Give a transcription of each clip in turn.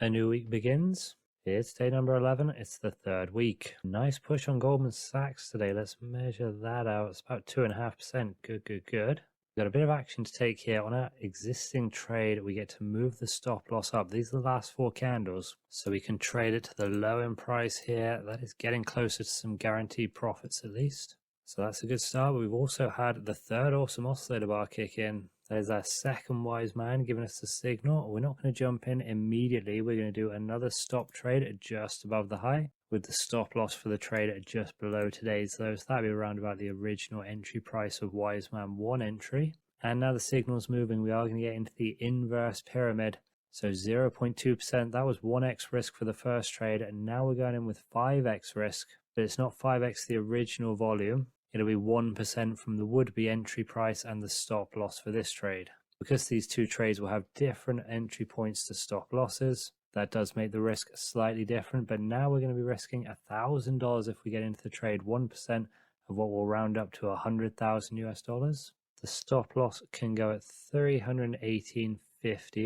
A new week begins. It's day number 11. It's the third week. Nice push on Goldman Sachs today. Let's measure that out. It's about 2.5%. Good. We've got a bit of action to take here. On our existing trade, we get to move the stop loss up. These are the last 4 candles. So we can trade it to the low in price here. That is getting closer to some guaranteed profits at least. So that's a good start. We've also had the third awesome oscillator bar kick in. That is our second wise man giving us the signal. We're not going to jump in immediately. We're going to do another stop trade at just above the high with the stop loss for the trade at just below today's low. So that'll be around about the original entry price of wise man 1 entry. And now the signal's moving. We are going to get into the inverse pyramid. So 0.2%, that was 1x risk for the first trade. And now we're going in with 5x risk, but it's not 5x the original volume. It'll be 1% from the would-be entry price and the stop loss for this trade. Because these two trades will have different entry points to stop losses, that does make the risk slightly different. But now we're going to be risking $1,000 if we get into the trade, 1% of what will round up to 100,000 US dollars. The stop loss can go at 318.50,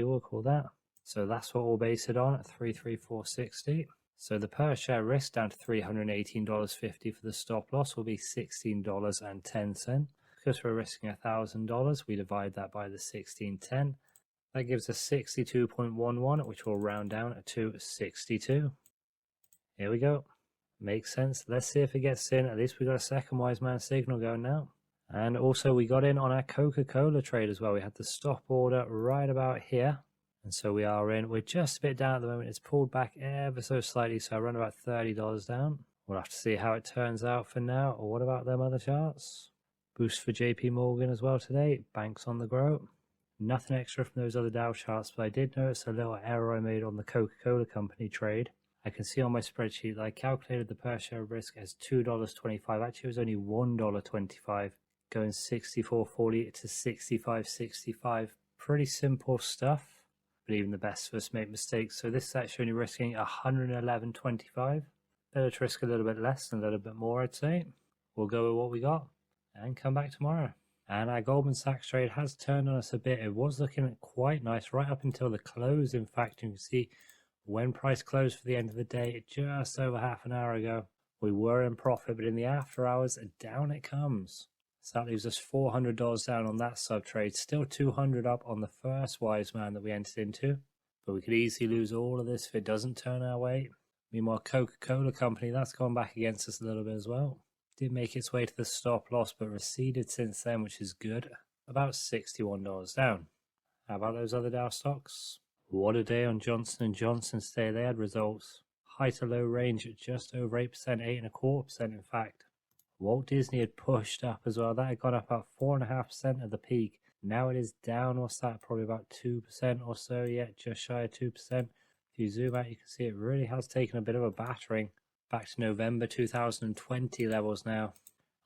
we'll call that. So that's what we'll base it on at 334.60. So the per share risk down to $318.50 for the stop loss will be $16.10. Because we're risking $1,000, we divide that by the 1610. That gives us 62.11, which will round down to 62. Here we go. Makes sense. Let's see if it gets in. At least we got a second wise man signal going now. And also we got in on our Coca-Cola trade as well. We had the stop order right about here. And so we are in. We're just a bit down at the moment. It's pulled back ever so slightly, so around about $30 down. We'll have to see how it turns out for now. Or what about them other charts? Boost for JP Morgan as well today. Banks on the grow. Nothing extra from those other Dow charts, but I did notice a little error I made on the Coca-Cola company trade. I can see on my spreadsheet that I calculated the per share risk as $2.25. Actually, it was only $1.25, going 64.40 to 65.65. Pretty simple stuff. But even the best of us make mistakes. So this is actually only risking 111.25. Better to risk a little bit less and a little bit more, I'd say. We'll go with what we got and come back tomorrow. And our Goldman Sachs trade has turned on us a bit. It was looking quite nice right up until the close. In fact, you can see when price closed for the end of the day, just over half an hour ago, we were in profit. But in the after hours, down it comes. So that leaves us $400 down on that sub trade. Still $200 up on the first wise man that we entered into. But we could easily lose all of this if it doesn't turn our way. Meanwhile, Coca-Cola company, that's gone back against us a little bit as well. Did make its way to the stop loss, but receded since then, which is good. About $61 down. How about those other Dow stocks? What a day on Johnson & Johnson today. They had results. High to low range at just over 8%, 8.25% in fact. Walt Disney had pushed up as well. That had gone up about 4.5% at the peak. Now it is down, what's that? Probably about 2% or so yet, just shy of 2%. If you zoom out, you can see it really has taken a bit of a battering. Back to November 2020 levels now.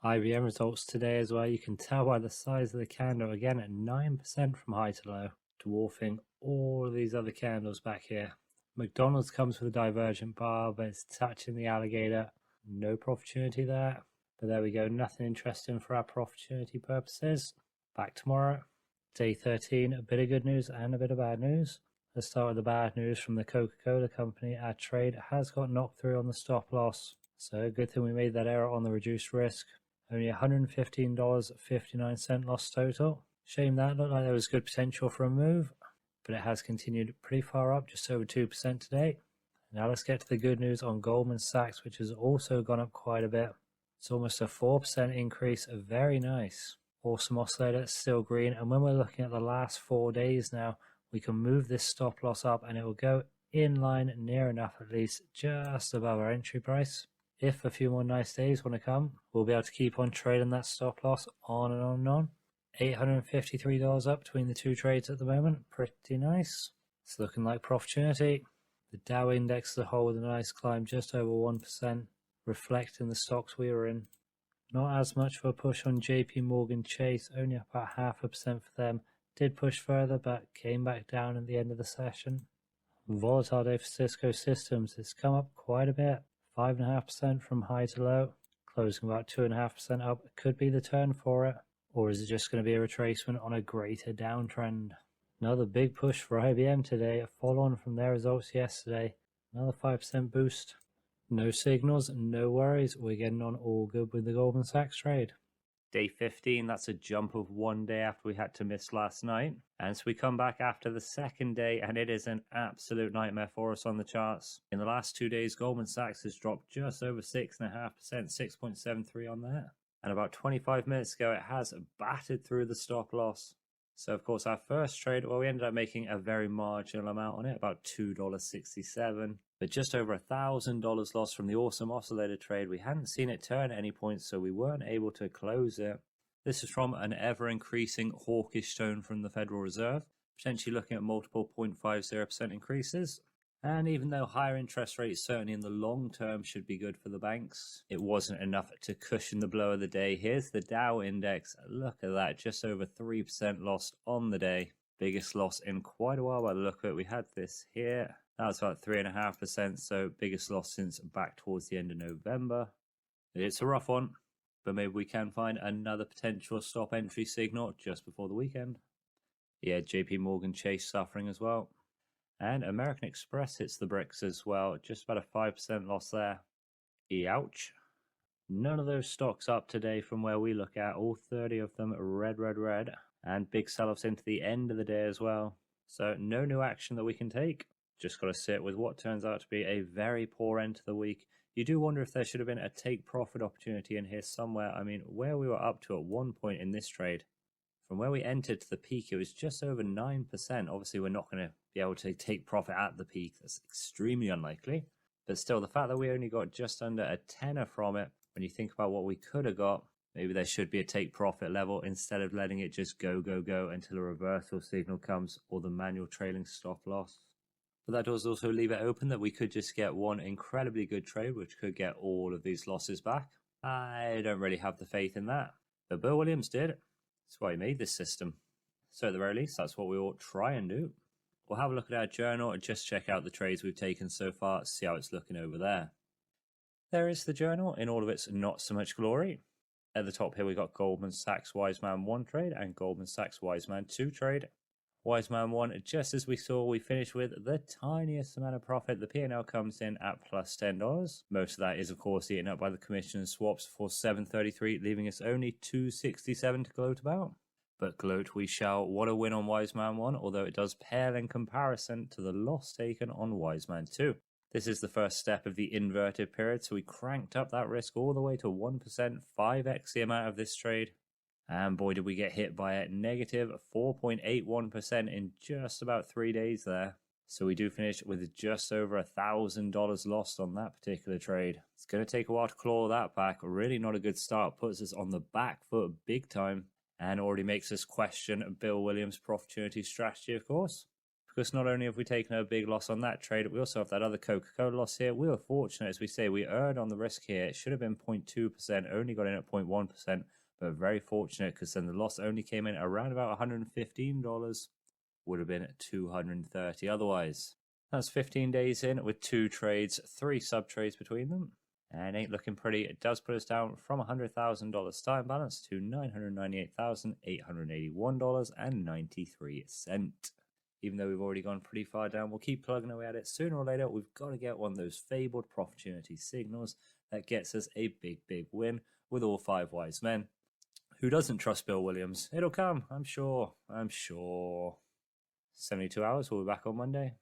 IBM results today as well. You can tell by the size of the candle, again at 9% from high to low, dwarfing all of these other candles back here. McDonald's comes with a divergent bar, but it's touching the alligator. No Profitunity there. But there we go, nothing interesting for our Profitunity purposes. Back tomorrow, day 13, a bit of good news and a bit of bad news. Let's start with the bad news from the Coca-Cola company. Our trade has got knocked through on the stop loss. So good thing we made that error on the reduced risk. Only $115.59 loss total. Shame that, looked like there was good potential for a move. But it has continued pretty far up, just over 2% today. Now let's get to the good news on Goldman Sachs, which has also gone up quite a bit. It's almost a 4% increase, very nice. Awesome oscillator, still green. And when we're looking at the last 4 days now, we can move this stop loss up and it will go in line near enough, at least just above our entry price. If a few more nice days want to come, we'll be able to keep on trading that stop loss on and on and on. $853 up between the two trades at the moment, pretty nice. It's looking like Profitunity. The Dow index as a whole with a nice climb, just over 1%. Reflecting the stocks we were in. Not as much of a push on JP Morgan Chase, only up about 0.5% for them. Did push further, but came back down at the end of the session. Volatile day for Cisco Systems. It's come up quite a bit, 5.5% from high to low, closing about 2.5% up. Could be the turn for it, or is it just going to be a retracement on a greater downtrend? Another big push for IBM today, a follow on from their results yesterday. Another 5% boost. No signals, no worries. We're getting on all good with the Goldman Sachs trade. Day 15, that's a jump of 1 day after we had to miss last night. And so we come back after the second day, and it is an absolute nightmare for us on the charts. In the last 2 days, Goldman Sachs has dropped just over 6.5%, 6.73 on that. And about 25 minutes ago, it has battered through the stop loss. So, of course, our first trade, well, we ended up making a very marginal amount on it, about $2.67. But just over $1,000 loss from the awesome oscillator trade. We hadn't seen it turn at any point, so we weren't able to close it. This is from an ever-increasing hawkish tone from the Federal Reserve, potentially looking at multiple 0.50% increases. And even though higher interest rates certainly in the long term should be good for the banks, it wasn't enough to cushion the blow of the day. Here's the Dow index. Look at that, just over 3% lost on the day. Biggest loss in quite a while by the look of it. We had this here. That was about 3.5%, so biggest loss since back towards the end of November. It's a rough one, but maybe we can find another potential stop entry signal just before the weekend. Yeah, JP Morgan Chase suffering as well. And American Express hits the bricks as well, just about a 5% loss there. Ouch. None of those stocks up today from where we look at, all 30 of them red, red, red. And big sell-offs into the end of the day as well. So no new action that we can take. Just got to sit with what turns out to be a very poor end to the week. You do wonder if there should have been a take profit opportunity in here somewhere. I mean, where we were up to at one point in this trade, from where we entered to the peak, it was just over 9%. Obviously, we're not going to be able to take profit at the peak. That's extremely unlikely. But still, the fact that we only got just under a tenner from it, when you think about what we could have got, maybe there should be a take profit level instead of letting it just go, go, go until a reversal signal comes or the manual trailing stop loss. But that does also leave it open that we could just get one incredibly good trade, which could get all of these losses back. I don't really have the faith in that. But Bill Williams did. That's why he made this system. So at the very least, that's what we ought to try and do. We'll have a look at our journal and just check out the trades we've taken so far, see how it's looking over there. There is the journal in all of its not so much glory. At the top here, we got Goldman Sachs Wiseman 1 trade and Goldman Sachs Wiseman 2 trade. Wiseman 1, just as we saw, we finished with the tiniest amount of profit. The P&L comes in at plus $10. Most of that is, of course, eaten up by the commission and swaps for $7.33, leaving us only $2.67 to gloat about. But gloat we shall. What a win on Wiseman 1, although it does pale in comparison to the loss taken on Wiseman 2. This is the first step of the inverted period, so we cranked up that risk all the way to 1%, 5x the amount of this trade. And boy, did we get hit by a negative 4.81% in just about 3 days there. So we do finish with just over $1,000 lost on that particular trade. It's going to take a while to claw that back. Really not a good start. Puts us on the back foot big time and already makes us question Bill Williams' Profitunity strategy, of course. Because not only have we taken a big loss on that trade, we also have that other Coca-Cola loss here. We were fortunate, as we say, we erred on the risk here. It should have been 0.2%, only got in at 0.1%. But very fortunate because then the loss only came in around about $115. Would have been at $230 otherwise. That's 15 days in with 2 trades, 3 sub-trades between them. And ain't looking pretty. It does put us down from $100,000 starting balance to $998,881.93. Even though we've already gone pretty far down, we'll keep plugging away at it. Sooner or later, we've got to get one of those fabled Profitunity signals that gets us a big, big win with all 5 wise men. Who doesn't trust Bill Williams? It'll come, I'm sure. 72 hours, we'll be back on Monday.